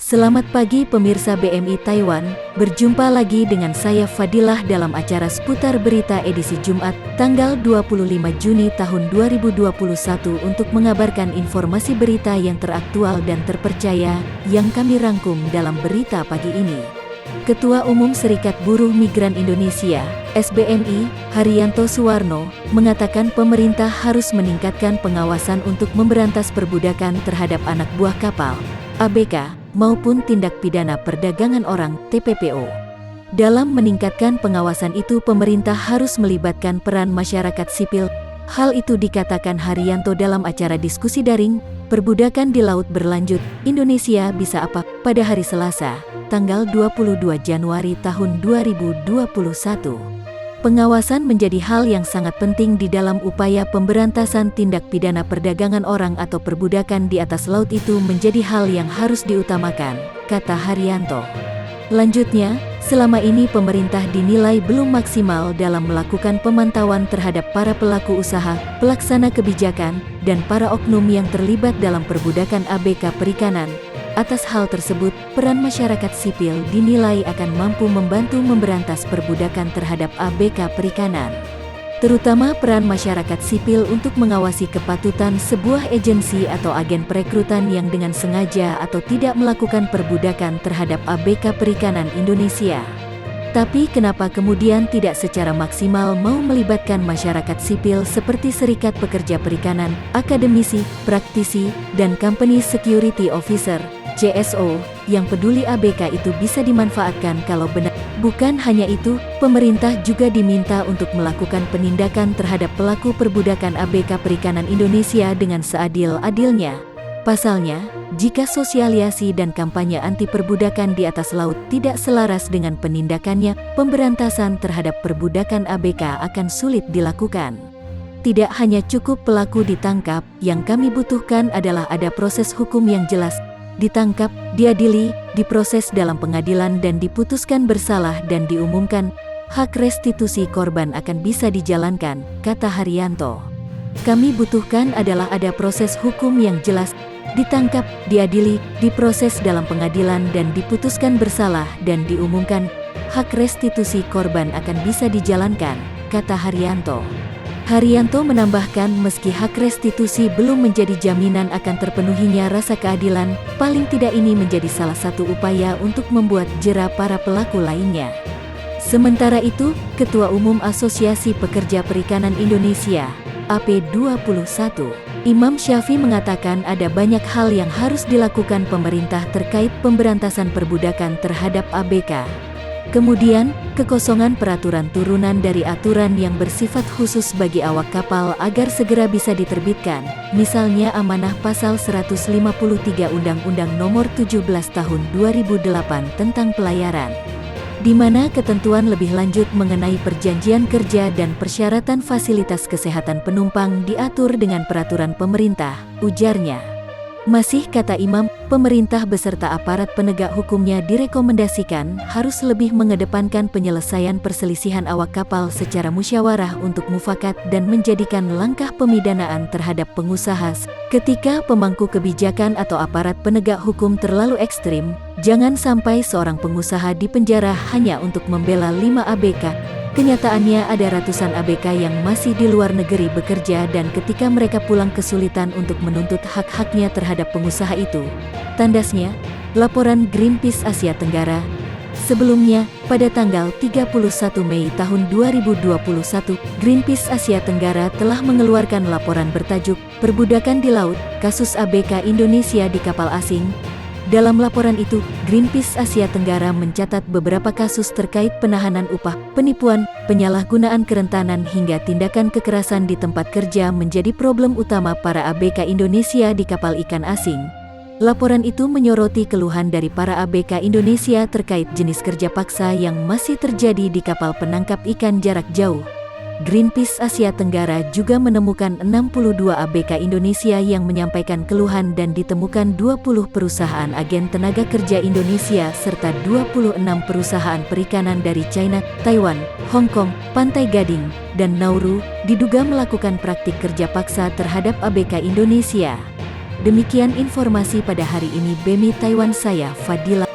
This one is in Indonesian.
Selamat pagi pemirsa BMI Taiwan, berjumpa lagi dengan saya Fadilah dalam acara seputar berita edisi Jumat, tanggal 25 Juni tahun 2021 untuk mengabarkan informasi berita yang teraktual dan terpercaya yang kami rangkum dalam berita pagi ini. Ketua Umum Serikat Buruh Migran Indonesia, SBMI, Haryanto Suwarno, mengatakan pemerintah harus meningkatkan pengawasan untuk memberantas perbudakan terhadap anak buah kapal, ABK, maupun tindak pidana perdagangan orang, TPPO. Dalam meningkatkan pengawasan itu pemerintah harus melibatkan peran masyarakat sipil. Hal itu dikatakan Haryanto dalam acara diskusi daring, Perbudakan di Laut Berlanjut, Indonesia Bisa Apa, pada hari Selasa, tanggal 22 Januari tahun 2021. Pengawasan menjadi hal yang sangat penting di dalam upaya pemberantasan tindak pidana perdagangan orang atau perbudakan di atas laut itu menjadi hal yang harus diutamakan, kata Haryanto. Lanjutnya, selama ini pemerintah dinilai belum maksimal dalam melakukan pemantauan terhadap para pelaku usaha, pelaksana kebijakan, dan para oknum yang terlibat dalam perbudakan ABK perikanan. Atas hal tersebut, peran masyarakat sipil dinilai akan mampu membantu memberantas perbudakan terhadap ABK perikanan. Terutama peran masyarakat sipil untuk mengawasi kepatutan sebuah agensi atau agen perekrutan yang dengan sengaja atau tidak melakukan perbudakan terhadap ABK perikanan Indonesia. Tapi kenapa kemudian tidak secara maksimal mau melibatkan masyarakat sipil seperti serikat pekerja perikanan, akademisi, praktisi, dan company security officer, CSO, yang peduli ABK itu bisa dimanfaatkan kalau benar. Bukan hanya itu, pemerintah juga diminta untuk melakukan penindakan terhadap pelaku perbudakan ABK perikanan Indonesia dengan seadil-adilnya. Pasalnya, jika sosialisasi dan kampanye anti perbudakan di atas laut tidak selaras dengan penindakannya, pemberantasan terhadap perbudakan ABK akan sulit dilakukan. Tidak hanya cukup pelaku ditangkap, yang kami butuhkan adalah ada proses hukum yang jelas. Ditangkap, diadili, diproses dalam pengadilan dan diputuskan bersalah dan diumumkan, hak restitusi korban akan bisa dijalankan, kata Haryanto. Kami butuhkan adalah ada proses hukum yang jelas, ditangkap, diadili, diproses dalam pengadilan dan diputuskan bersalah dan diumumkan, hak restitusi korban akan bisa dijalankan, kata Haryanto. Haryanto menambahkan meski hak restitusi belum menjadi jaminan akan terpenuhinya rasa keadilan, paling tidak ini menjadi salah satu upaya untuk membuat jera para pelaku lainnya. Sementara itu, Ketua Umum Asosiasi Pekerja Perikanan Indonesia, AP21, Imam Syafi mengatakan ada banyak hal yang harus dilakukan pemerintah terkait pemberantasan perbudakan terhadap ABK. Kemudian, kekosongan peraturan turunan dari aturan yang bersifat khusus bagi awak kapal agar segera bisa diterbitkan, misalnya amanah pasal 153 Undang-Undang Nomor 17 Tahun 2008 tentang pelayaran, di mana ketentuan lebih lanjut mengenai perjanjian kerja dan persyaratan fasilitas kesehatan penumpang diatur dengan peraturan pemerintah, ujarnya. Masih kata Imam, pemerintah beserta aparat penegak hukumnya direkomendasikan harus lebih mengedepankan penyelesaian perselisihan awak kapal secara musyawarah untuk mufakat dan menjadikan langkah pemidanaan terhadap pengusaha. Ketika pemangku kebijakan atau aparat penegak hukum terlalu ekstrim, jangan sampai seorang pengusaha dipenjara hanya untuk membela 5 ABK. Kenyataannya ada ratusan ABK yang masih di luar negeri bekerja dan ketika mereka pulang kesulitan untuk menuntut hak-haknya terhadap pengusaha itu. Tandasnya, laporan Greenpeace Asia Tenggara. Sebelumnya, pada tanggal 31 Mei tahun 2021, Greenpeace Asia Tenggara telah mengeluarkan laporan bertajuk Perbudakan di Laut, Kasus ABK Indonesia di Kapal Asing. Dalam laporan itu, Greenpeace Asia Tenggara mencatat beberapa kasus terkait penahanan upah, penipuan, penyalahgunaan kerentanan hingga tindakan kekerasan di tempat kerja menjadi problem utama para ABK Indonesia di kapal ikan asing. Laporan itu menyoroti keluhan dari para ABK Indonesia terkait jenis kerja paksa yang masih terjadi di kapal penangkap ikan jarak jauh. Greenpeace Asia Tenggara juga menemukan 62 ABK Indonesia yang menyampaikan keluhan dan ditemukan 20 perusahaan agen tenaga kerja Indonesia serta 26 perusahaan perikanan dari China, Taiwan, Hong Kong, Pantai Gading, dan Nauru diduga melakukan praktik kerja paksa terhadap ABK Indonesia. Demikian informasi pada hari ini BEMI Taiwan, saya Fadila.